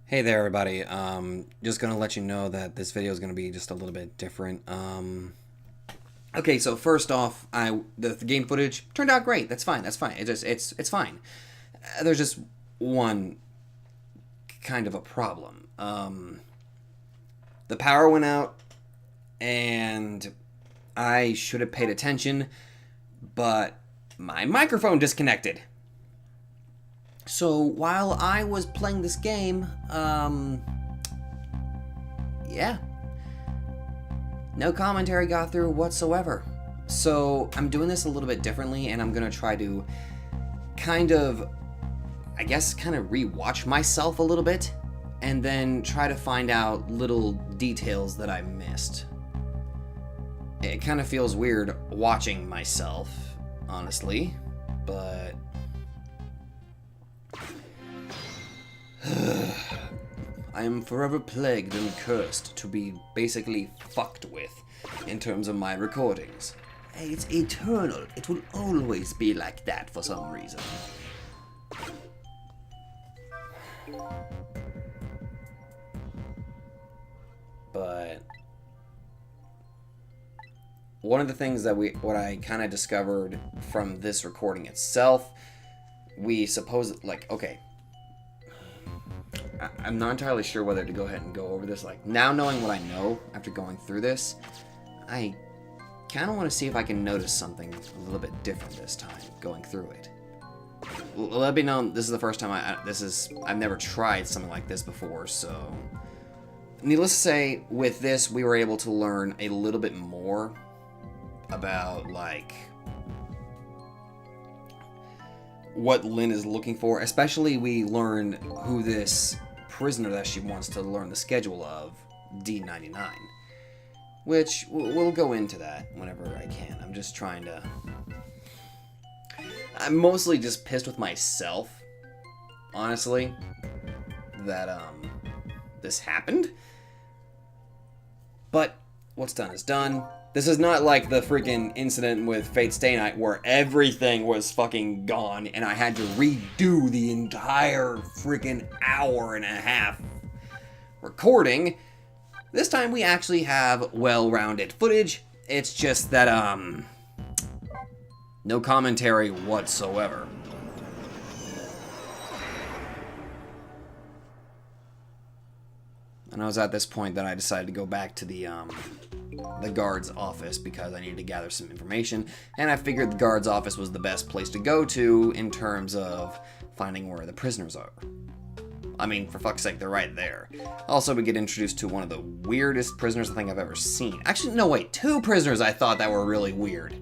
Hey there, everybody. Just gonna let you know that this video is gonna be just a little bit different. Okay, so first off, the game footage turned out great. That's fine. That's fine. It's fine. There's just one kind of a problem. The power went out, and I should have paid attention, but my microphone disconnected. So while I was playing this game, yeah, no commentary got through whatsoever. So I'm doing this a little bit differently, and I'm gonna try to kind of, I guess, kind of re-watch myself a little bit, and then try to find out little details that I missed. It kind of feels weird watching myself, honestly, but I am forever plagued and cursed to be basically fucked with in terms of my recordings. It's eternal. It will always be like that for some reason. But one of the things that what I kind of discovered from this recording itself, we suppose, like, okay, I'm not entirely sure whether to go ahead and go over this. Like, now knowing what I know after going through this, I kind of want to see if I can notice something a little bit different this time going through it. Let me know, this is the first time I've never tried something like this before, so needless to say, with this we were able to learn a little bit more about, like, what Lynn is looking for. Especially we learn who this prisoner that she wants to learn the schedule of, D99, which we'll go into that whenever I can. I'm just trying to, I'm mostly just pissed with myself, honestly, that this happened. But what's done is done. This is not like the freaking incident with Fate Stay Night where everything was fucking gone and I had to redo the entire freaking hour and a half recording. This time we actually have well-rounded footage. It's just that, no commentary whatsoever. And it was at this point that I decided to go back to the guard's office because I needed to gather some information, and I figured the guard's office was the best place to go to in terms of finding where the prisoners are. I mean, for fuck's sake, they're right there. Also, we get introduced to one of the weirdest prisoners I think I've ever seen. Actually, no, wait, two prisoners I thought that were really weird.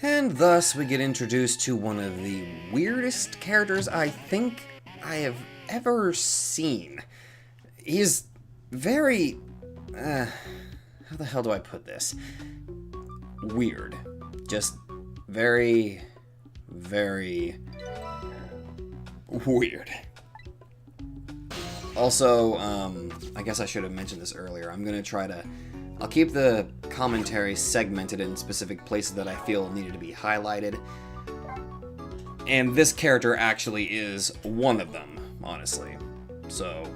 And thus we get introduced to one of the weirdest characters I think I have ever seen. He's very... how the hell do I put this? Weird. Just very, very weird. Also, I guess I should have mentioned this earlier. I'm gonna try to... I'll keep the commentary segmented in specific places that I feel needed to be highlighted. And this character actually is one of them, honestly. So...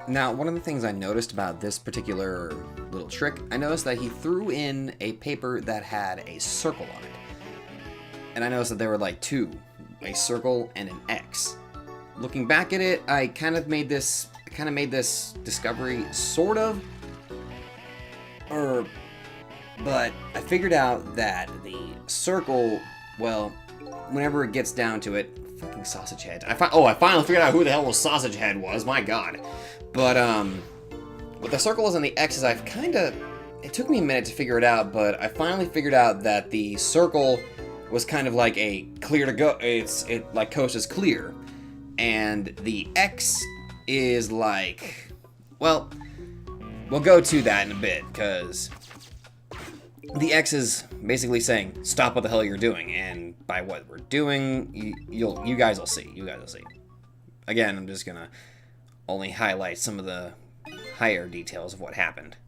Now, one of the things I noticed about this particular little trick, I noticed that he threw in a paper that had a circle on it. And I noticed that there were like two, a circle and an X. Looking back at it, I kind of made this discovery, sort of. But I figured out that the circle, well, whenever it gets down to it, fucking sausage head. I finally figured out who the hell was sausage head was. My God. But with the circles and the X's, it took me a minute to figure it out, but I finally figured out that the circle was kind of like a clear to go. It like coast is clear, and the X is like, well, we'll go to that in a bit, because the X is basically saying stop what the hell you're doing, and by what we're doing, you guys will see. You guys will see. Again, I'm just gonna only highlight some of the higher details of what happened.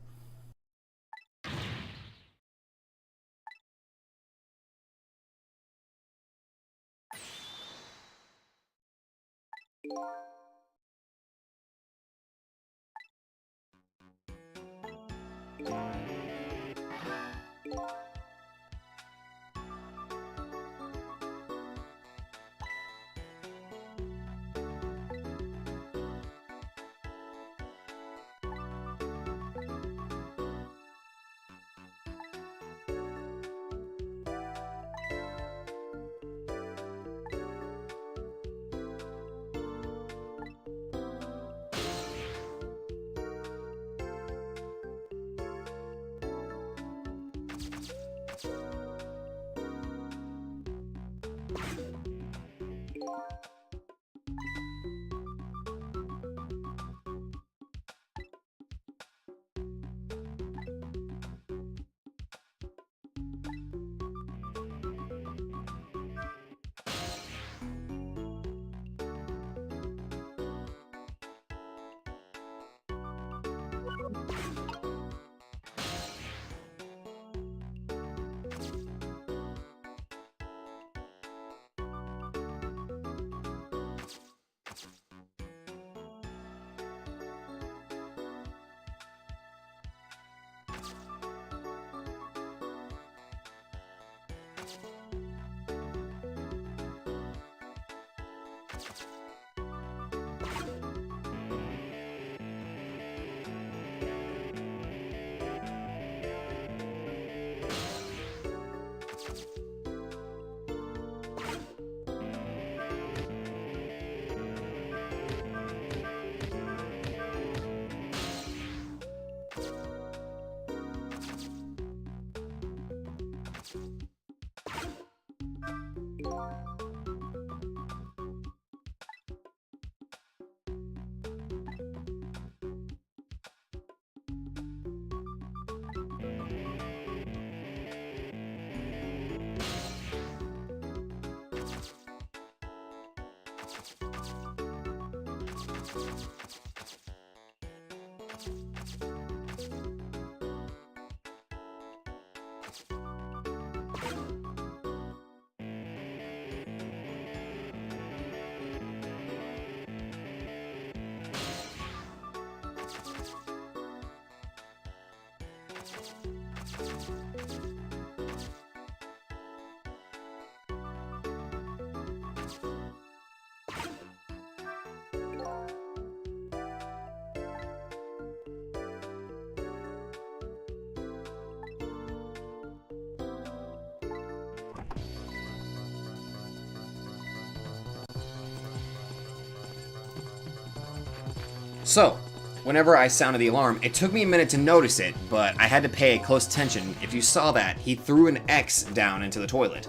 So, whenever I sounded the alarm, it took me a minute to notice it, but I had to pay close attention. If you saw that, he threw an X down into the toilet.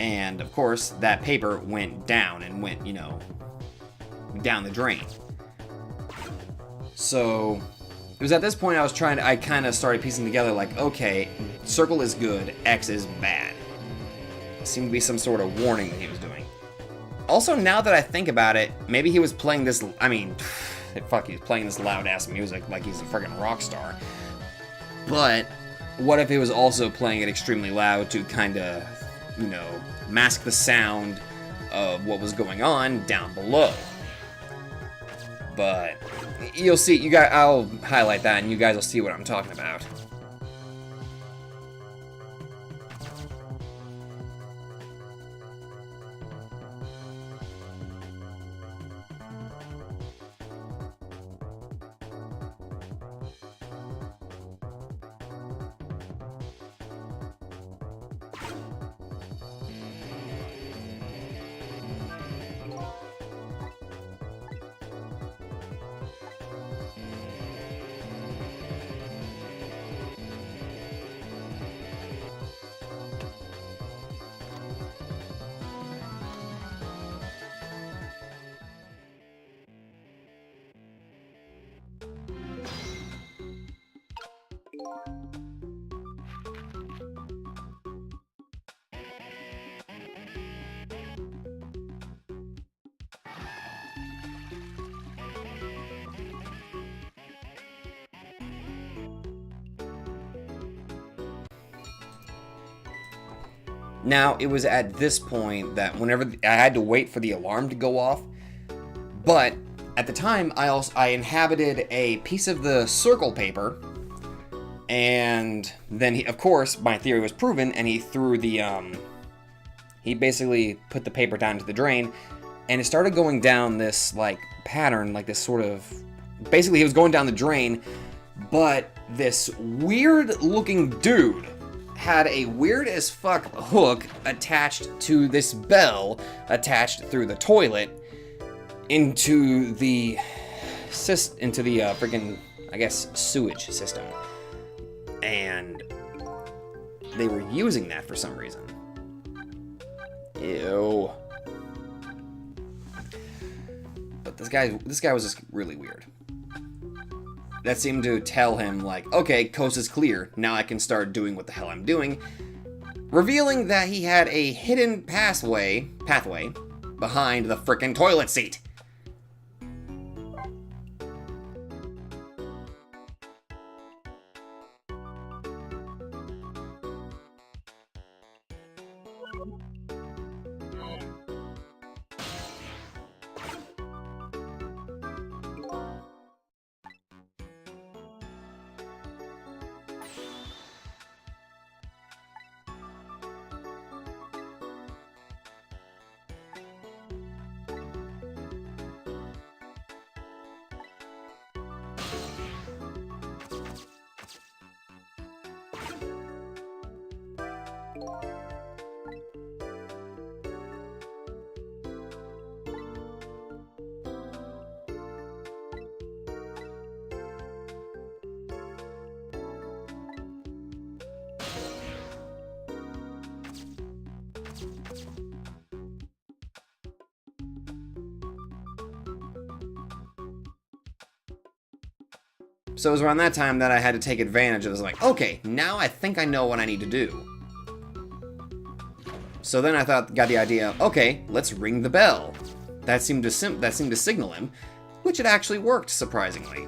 And, of course, that paper went down and went, you know, down the drain. So, it was at this point I kind of started piecing together, like, okay, circle is good, X is bad. It seemed to be some sort of warning that he was doing. Also, now that I think about it, maybe he was playing this, I mean, fuck, he's playing this loud-ass music like he's a freaking rock star. But what if he was also playing it extremely loud to kind of, you know, mask the sound of what was going on down below? But you'll see, you guys, I'll highlight that and you guys will see what I'm talking about. Now, it was at this point that whenever I had to wait for the alarm to go off, but at the time I inhabited a piece of the circle paper, and then of course my theory was proven, and he threw the he basically put the paper down to the drain, and it started going down this like pattern, like this sort of, basically he was going down the drain, but this weird looking dude had a weird as fuck hook attached to this bell attached through the toilet into the freaking, I guess, sewage system. And they were using that for some reason. Ew. But this guy was just really weird. That seemed to tell him, like, okay, coast is clear, now I can start doing what the hell I'm doing, revealing that he had a hidden pathway behind the frickin' toilet seat. So it was around that time that I had to take advantage of this, like, okay, now I think I know what I need to do. So then I got the idea, okay, let's ring the bell. That seemed to signal him, which it actually worked, surprisingly.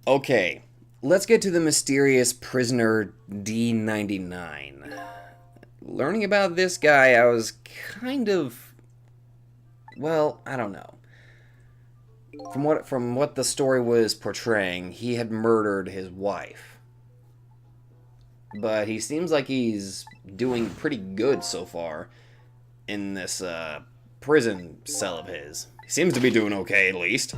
Okay, let's get to the mysterious prisoner D99. Learning about this guy, I was kind of, well, I don't know. From what the story was portraying, he had murdered his wife. But he seems like he's doing pretty good so far in this prison cell of his. He seems to be doing okay, at least.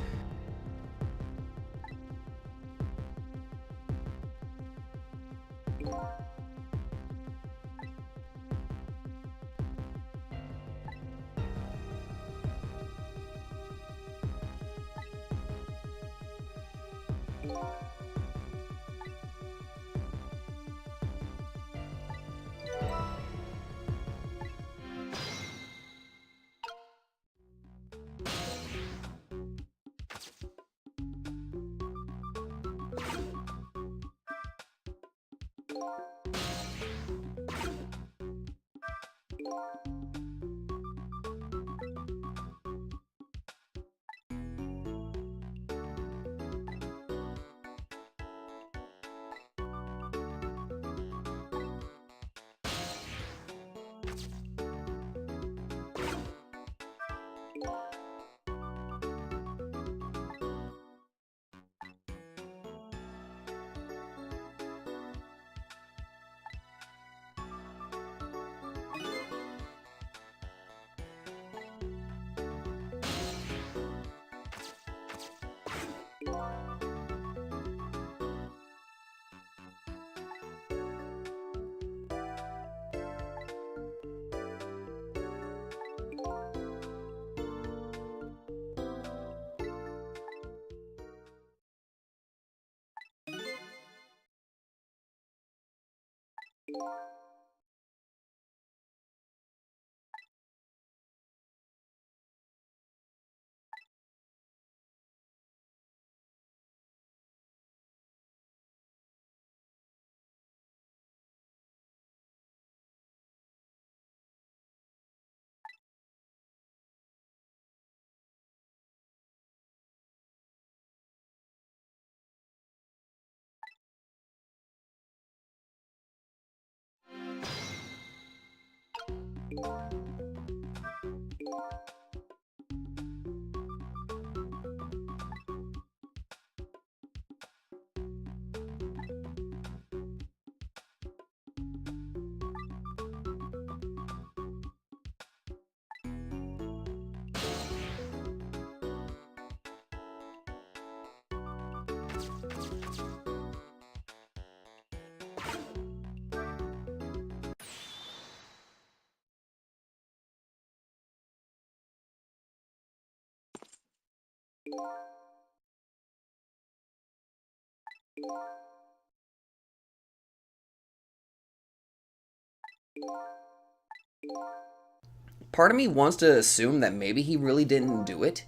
Part of me wants to assume that maybe he really didn't do it,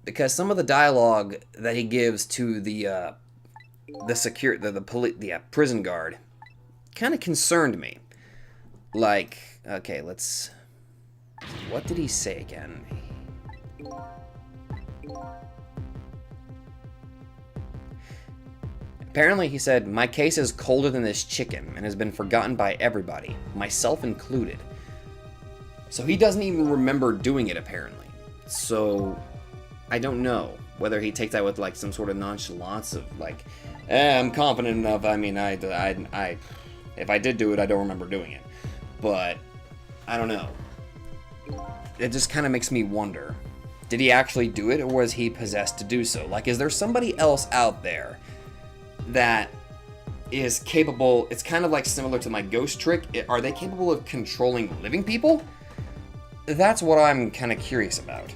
because some of the dialogue that he gives to the prison guard kind of concerned me. Like, okay, let's. What did he say again? Apparently, he said, "My case is colder than this chicken and has been forgotten by everybody, myself included." So he doesn't even remember doing it, apparently. So I don't know whether he takes that with like some sort of nonchalance of like, I'm confident enough. I mean, if I did do it, I don't remember doing it. But I don't know. It just kind of makes me wonder. Did he actually do it, or was he possessed to do so? Like, is there somebody else out there that is capable? It's kind of like similar to my ghost trick. Are they capable of controlling living people? That's what I'm kind of curious about.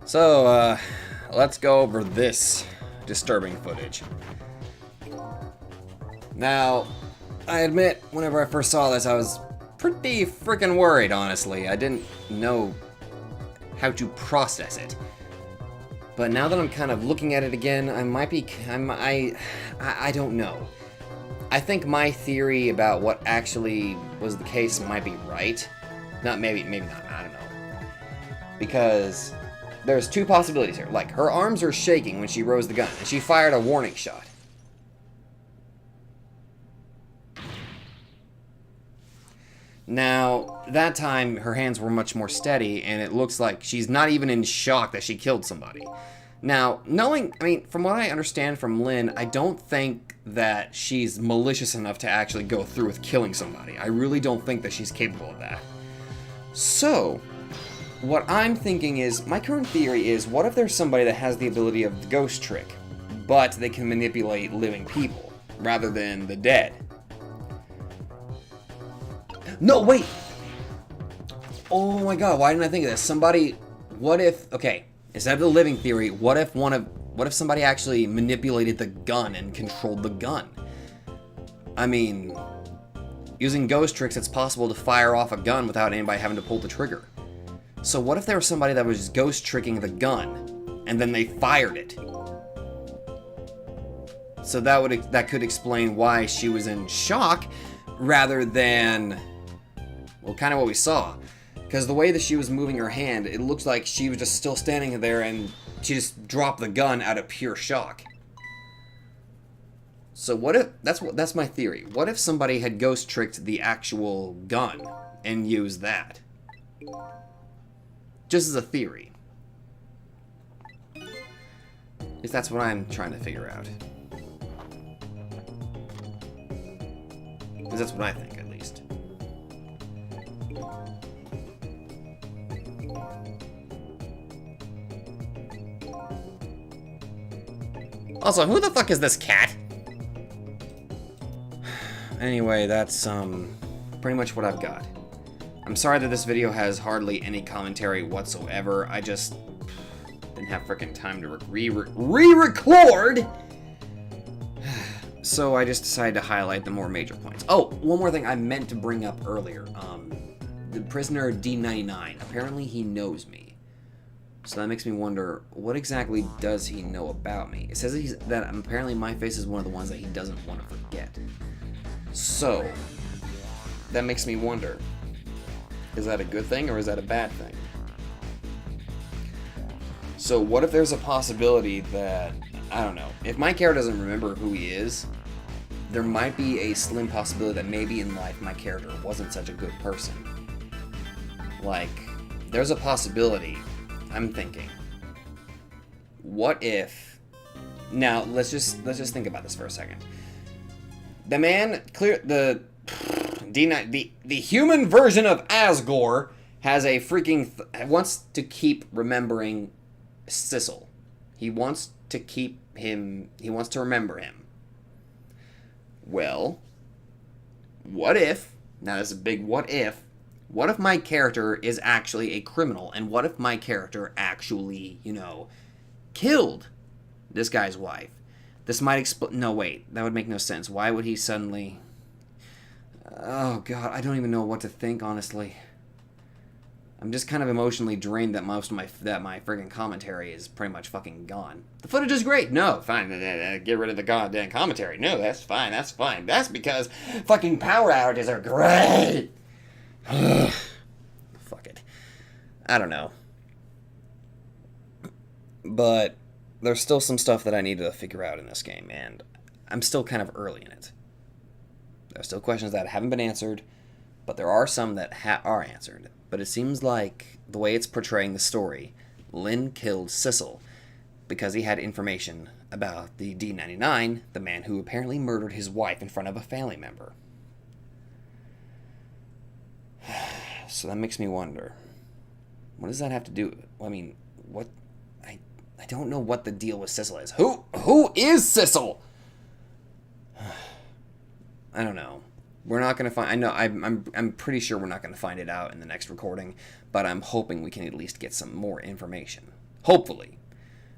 So, let's go over this disturbing footage. Now, I admit, whenever I first saw this, I was pretty freaking worried, honestly. I didn't know how to process it. But now that I'm kind of looking at it again, I don't know. I think my theory about what actually was the case might be right. Maybe not, I don't know. Because there's two possibilities here. Like, her arms are shaking when she rose the gun, and she fired a warning shot. Now, that time, her hands were much more steady, and it looks like she's not even in shock that she killed somebody. Now, from what I understand from Lynn, I don't think that she's malicious enough to actually go through with killing somebody. I really don't think that she's capable of that. So, what I'm thinking is, my current theory is, what if there's somebody that has the ability of the ghost trick, but they can manipulate living people, rather than the dead? No, wait! Oh my god, why didn't I think of this? What if, okay, instead of the living theory, what if somebody actually manipulated the gun and controlled the gun? I mean, using ghost tricks, it's possible to fire off a gun without anybody having to pull the trigger. So what if there was somebody that was ghost tricking the gun, and then they fired it? So that could explain why she was in shock, rather than, well, kind of what we saw. Because the way that she was moving her hand, it looks like she was just still standing there and she just dropped the gun out of pure shock. So what if, that's my theory. What if somebody had ghost tricked the actual gun and used that? Just as a theory. Because that's what I'm trying to figure out. Because that's what I think, at least. Also, who the fuck is this cat? Anyway, that's pretty much what I've got. I'm sorry that this video has hardly any commentary whatsoever. I just didn't have frickin' time to re-record. So I just decided to highlight the more major points. Oh, one more thing I meant to bring up earlier. The prisoner D99. Apparently he knows me. So that makes me wonder, what exactly does he know about me? It says that apparently my face is one of the ones that he doesn't want to forget. So, that makes me wonder, is that a good thing or is that a bad thing? So what if there's a possibility that, I don't know, if my character doesn't remember who he is, there might be a slim possibility that maybe in life my character wasn't such a good person. Like, there's a possibility, I'm thinking, what if, now let's just think about this for a second. The man, the human version of Asgore has a freaking, wants to keep remembering Sissel. He wants to remember him. Well, what if, now this is a big what if my character is actually a criminal, and what if my character actually, killed this guy's wife? This might explain, no wait, that would make no sense. Why would he suddenly, oh god, I don't even know what to think, honestly. I'm just kind of emotionally drained that my friggin' commentary is pretty much fucking gone. The footage is great. No, fine. Get rid of the goddamn commentary. No, that's fine. That's fine. That's because fucking power outages are great. Fuck it. I don't know. But there's still some stuff that I need to figure out in this game, and I'm still kind of early in it. There's still questions that haven't been answered, but there are some that are answered. But it seems like, the way it's portraying the story, Lynn killed Sissel because he had information about the D99, the man who apparently murdered his wife in front of a family member. So that makes me wonder, what does that have to do? I mean, what? I don't know what the deal with Sissel is. Who is Sissel? I don't know. We're not gonna find. I know. I'm pretty sure we're not gonna find it out in the next recording, but I'm hoping we can at least get some more information. Hopefully.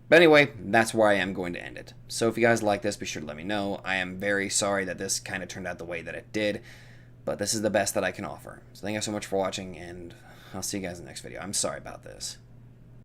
But anyway, that's where I am going to end it. So if you guys like this, be sure to let me know. I am very sorry that this kind of turned out the way that it did, but this is the best that I can offer. So thank you guys so much for watching, and I'll see you guys in the next video. I'm sorry about this.